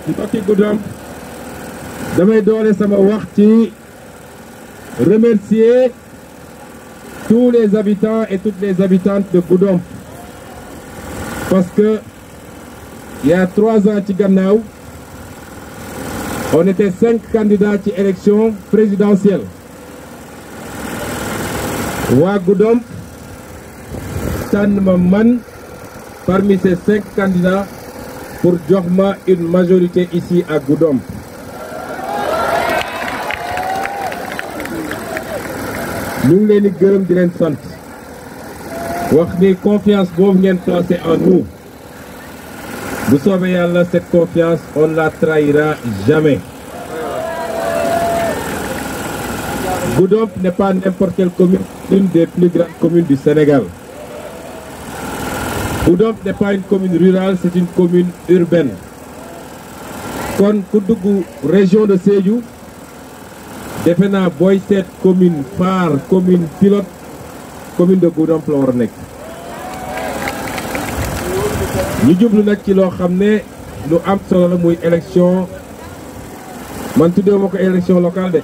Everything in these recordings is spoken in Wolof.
mbokki Goudomp damay doole sama wax ci remercier tous les habitants et toutes les habitantes de Goudomp parce que il y a 3 ans ci gannaaw on était 5 candidats ci élection présidentielle waa Goudomp tànn ma man parmi ces 5 candidats pour jox ma une majorité ici à Goudomp. ñu ngi leen di gërëm di leen sant wax ni confiance boobu ngeen placé en nous bu soobee yàlla cette confiance on ne la trahira jamais. Goudomp n'est pas n'importe quelle commune, une des plus grandes communes du Sénégal. Goudomp n'est pas une commune rurale, c'est une commune urbaine. kon ku dugg région de Sédhiou defe naa booy seet commune phare commune pilote commune de Goudomp la war a nekk. ñu jublu nag ci loo xam ne lu am solo la muy élection man tuddee ma ko élection locale de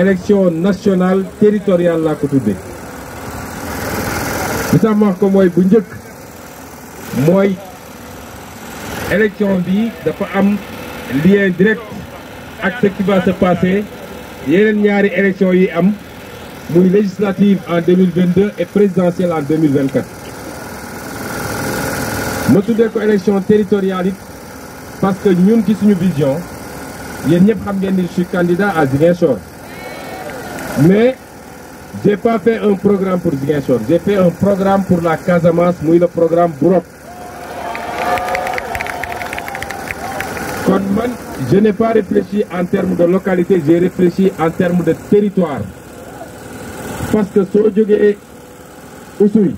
élection nationale territoriale laa ko tuddee. li tax ma wax ko mooy bu njëkk mooy élection bi dafa am lien direct ak ce qui va se passer yeneen ñaari élection yi am muy législative en 2022 et présidentielle en 2024. ma tuddee ko élection territoriale it parce que ñun ci suñu vision yéen ñëpp xam ngeen ni je suis candidat à Ziguinchor mais j'ai pas fait un programme pour Ziguinchor j'ai fait un programme pour la Casamance muy le programme Burok. kon man je n'ai pas réfléchi en termes de localité j'ai réfléchi en termes de territoire parce que soo jógee Oussouye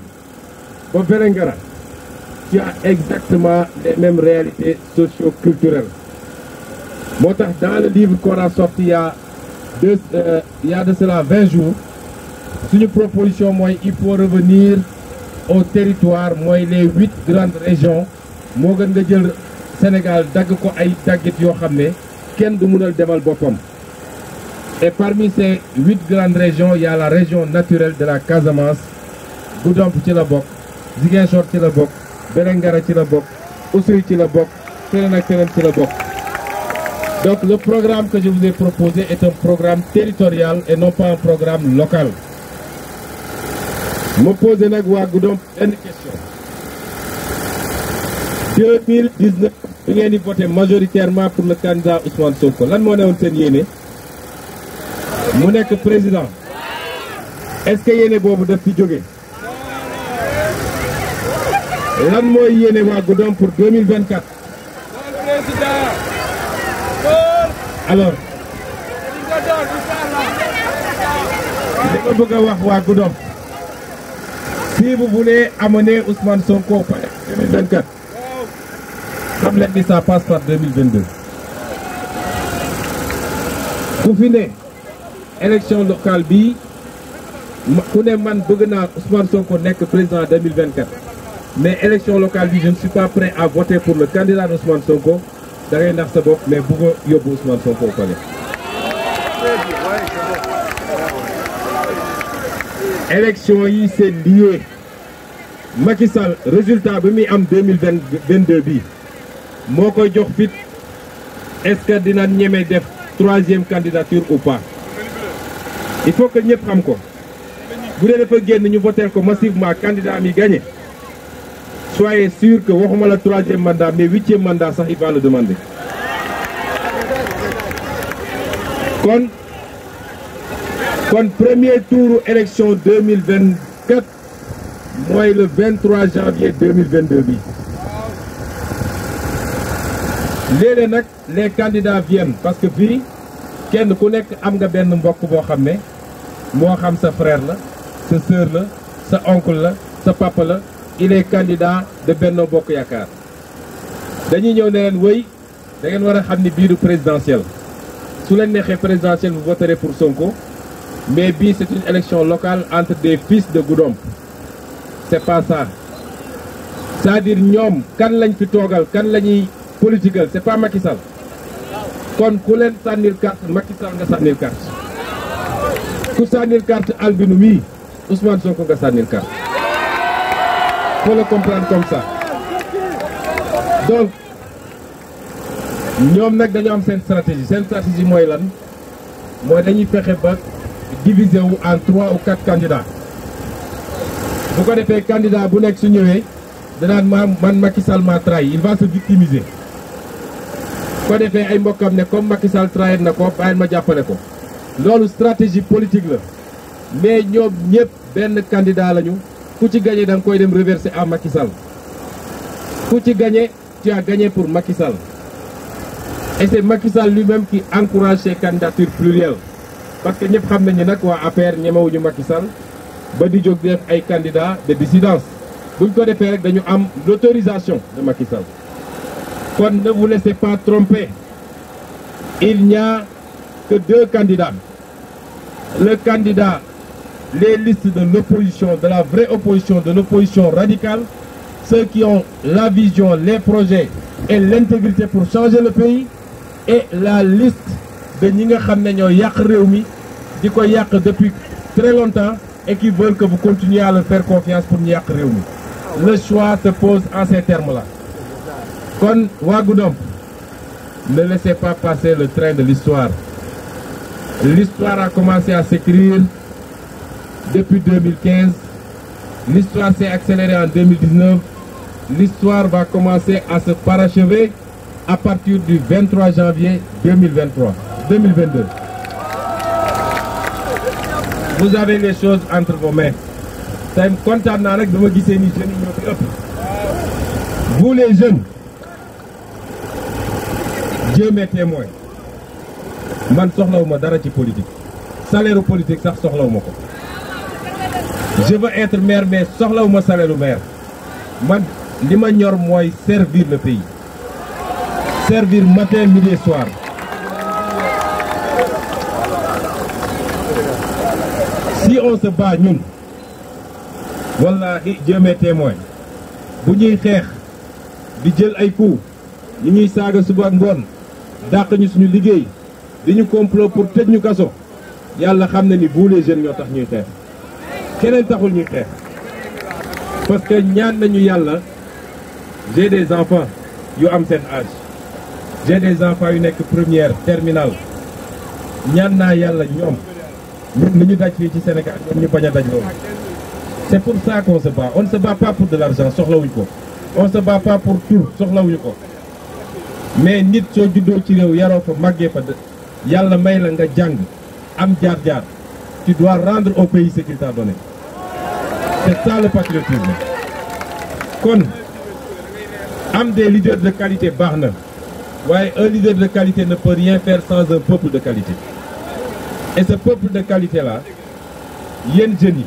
ba Vélingara tu as exactement les mêmes réalités socio-culturelles moo tax dans le livre qu'on a sorti il y a de cela 20 jours suñu proposition mooy il faut revenir au territoire mooy les 8 grandes régions moo gën nga jël Sénégal dagg ko ay daggit yoo xam ne kenn du mënal demal boppam et parmi ces 8 grandes régions il y a la région naturelle de la Casamance Goudomp ci la bokk Ziguinchor ci la bokk Vélingara ci la bokk Oussouye ci la bokk feneen ak feneen ci la bokk. Donc le programme que je vous ai proposé est un programme territorial et non pas un programme local. ma posé nag waa Goudomp benn question 2019 bi ngeen di voté majoritairement pour le candidat Ousmane Sonko lan moo newoon seen yéene mu nekk président est-ce que yéene boobu daf fi jóge lan mooy yéene waa Goudomp pour 2024 alors li ma bëgg a wax waa Goudomp si vous voulez amener Ousmane Sonko au palais 2024 xam leen ni ça passe par 2022 ku fi ne élection locale bi ku ne man bëgg naa Ousmane Sonko nekk président 2024 mais élection locale bi je ne suis pas prêt à voter pour le candidat d'Ousmane Sonko da ngay nax sa bopp mais bëgg a yóbbu Ousmane Sonko au palais. élection yi c'est lié Macky Sall résultat bi muy am 2022 bi moo koy jox fit est-ce que dina ñeme def 3e candidature ou pas il faut que ñëpp xam ko bu dee dafa génn ñu voter ko massivement candidat mi gagné soyez sûr que waxuma la 3e mandat mais 8e mandat sax il va le demander. kon premier tour élection 2024 mooy le 23 janvier 2022 bi léeg-léeg nag les candidats viennent parce que fii kenn ku nekk am nga benn mbokk boo xam ne moo xam sa frère la sa sœur la sa oncle la sa papa la il est candidat de Benno Bokk Yaakaar dañuy ñëw ne leen wëy da ngeen war a xam ni bii du présidentielle su leen neexee présidentielle vous voterez pour Sonko mais bii c'est une élection locale entre des fils de Goudomp c'est pas ça c'est-à-dire ñoom kan lañ fi toogal kan la ñuy politique c'est pas Macky Sall kon ku leen sànnil carte Macky Sall nga sànnil carte ku sànnil carte Albinu mii Ousmane Sonko nga sànnil carte faut le comprendre comme ça donc ñoom nag dañu am seen stratégie mooy lan mooy dañuy fexe ba diviser wu en 3 ou 4 candidats bu ko defee candidat bu nekk su ñëwee danaan man Macky Sall m'a trahi il va se victimiser bu ko defee ay mbokkam ne comme Macky Sall trahir na ko bàyyil ma jàppale ko loolu stratégie politique la mais ñoom ñëpp benn candidat lañu ku ci gagné da nga koy dem reverser à Macky Sall ku ci gagné tu as gagné pour Macky Sall et c'est Macky Sall lui-même qui encourage ces candidatures plurielles parce que ñëpp xam nañu nag waa APR ñemewuñu Macky Sall ba di jóg def ay candidats de dissidence buñ ko defee rek dañu am l'autorisation de Macky Sall kon ne vous laissez pas tromper il n'y a que 2 candidats le candidat les listes de l'opposition de la vraie opposition de l'opposition radicale ceux qui ont la vision les projets et l'intégrité pour changer le pays et la liste de ñi nga xam ne ñoo yàq réew mi di ko yàq depuis très longtemps et qui veulent que vous continuiez à leur faire confiance pour ñu yàq réew mi le choix se pose en ces termes-là kon waa Goudomp ne laissez pas passer le train de l'histoire a commencé à s'écrire depuis 2015 l'histoire s'est accélérée en 2019 l'histoire va commencer à se parachever à partir du 23 janvier 2022. Vous avez les choses entre vos mains. tey kontaan naa rek dama gisee ni jeunes yi ñoo fi ëpp. Vous les jeunes, Dieu m'est témoin. Man soxlawuma dara ci politique. Salaire politique sax soxlawuma ko. Je veux être maire mais soxlawuma salaire maire. Man li ma ñor mooy servir le pays. Servir matin, midi et soir. Si on se bat ñun wallahi Dieu m'est témoin bu ñuy xeex di jël ay coups ñi ñuy saaga suba ak ngoon dàq ñu suñu liggéey di ñu complot pour tëj ñu kaso yàlla xam na ni vous les jeunes ñoo tax ñuy xeex keneen taxul ñuy xeex parce que ñaan nañu yàlla j'ai des enfants yu am seen âge j'ai des enfants yu nekk première terminale ñaan naa yàlla ñoom li ñu daj fii ci Sénégal ñoom ñu bañ a daj loolu c'est pour ça qu'on se bat on ne se bat pas pour de l'argent soxlawuñu ko on se bat pas pour tout soxlawuñu ko mais nit soo juddoo ci réew yaroo fa màggee fa yàlla may la nga jàng am jaar-jaar tu dois rendre au pays ce qu'il t'a donné c'est ça le patriotisme kon am des leaders de qualité baax na waaye un leader de qualité ne peut rien faire sans un peuple de qualité et ce peuple de qualité là yéen jeunes yi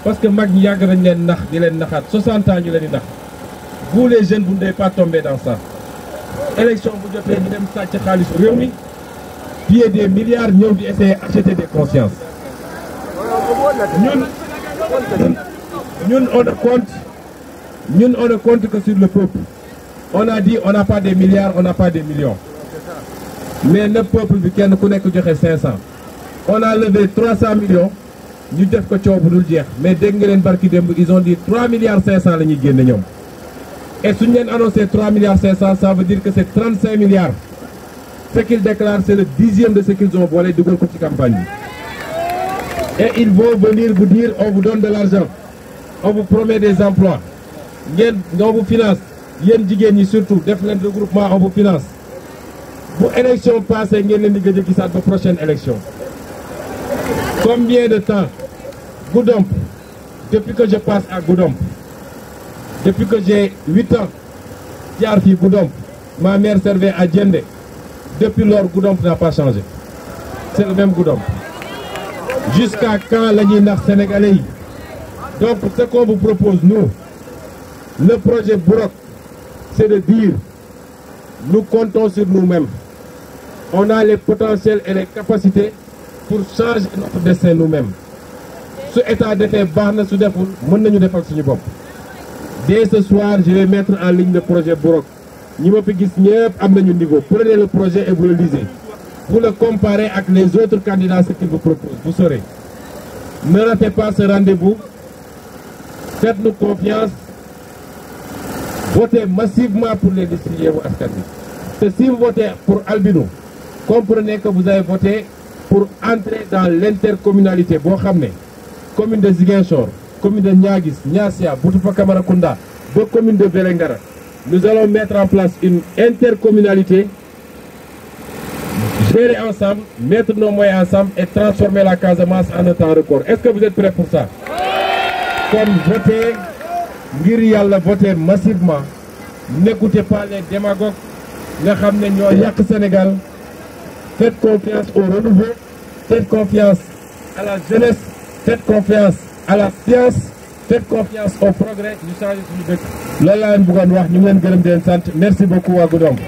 parce que mag ñi yàgg nañ leen nax di leen naxaat 60 ans ñu leen di nax vous les jeunes vous ne devez pas tomber dans ça élection bu jotee ñu dem sàcc xaalisu réew mi piller des milliards ñëw di essayer acheter des consciences ñun on ne compte que sur le peuple on a dit on n'a pas des milliards on n'a pas des millions mais le peuple bi kenn ku nekk joxe 500 on a levé 300 millions ñu def ko coow bu dul jeex mais dégg nga leen barki démb ils ont dit 3 milliards 500 la ñuy génne ñoom et suñu leen annoncé 3 milliards 500 ça veut dire que c'est 35 milliards ce qu'ils déclarent c'est le 10e de ce qu'ils ont boole dugal ko ci campagne bi et ils vont venir vous dire on vous donne de l'argent on vous promet des emplois ngeen on vous finance yéen jigéen ñi surtout def leen regroupement on vous finance bu élection passée ngeen leen di gëj a gisaat ba prochaine élection combien de temps Goudomp depuis que je passe à Goudomp depuis que j'ai 8 ans jaar fii Goudomp ma mère servait à Diendé depuis lors Goudomp n'a pas changé c'est le même Goudomp jusqu'à quand la ñuy nax sénégalais yi donc ce qu'on vous propose nous le projet Burok c'est de dire nous comptons sur nous-mêmes on a les potentiels et les capacités pour changer notre destin nous-mêmes su état defee baax na su deful mën nañu defal suñu bopp dès ce soir je vais mettre en ligne le projet Burok ñi ma fi gis ñëpp am nañu niveau. Prenez le projet et vous le lisez. Vous le comparez avec les autres candidats ce qu'ils vous proposent. Vous saurez. Ne ratez pas ce rendez-vous. Faites-nous confiance. Votez massivement pour les listes Yewwi Askan Wi. Si vous votez pour Albino, comprenez que vous avez voté pour entrer dans l'intercommunalité. Boo xam ne commune de Ziguinchor, commune de Niaguis, Niassia, Boutoupa Camaracounda, ba commune de Vélingara. Nous allons mettre en place une intercommunalité, gérer ensemble, mettre nos moyens ensemble et transformer la Casamance en un temps record. Est-ce que vous êtes prêts pour ça? Comme votez, ngir Yàlla, votez massivement. N'écoutez pas les démagogues nga xam ne ñoo yàq Sénégal. Faites confiance au renouveau, faites confiance à la jeunesse, faites confiance à la science, faites confiance au progrès. Ñu changé suñu dëkk. Loolu laa leen bëggoon wax, ñu ngi leen gërëm di leen sant. Merci beaucoup waa Goudomp.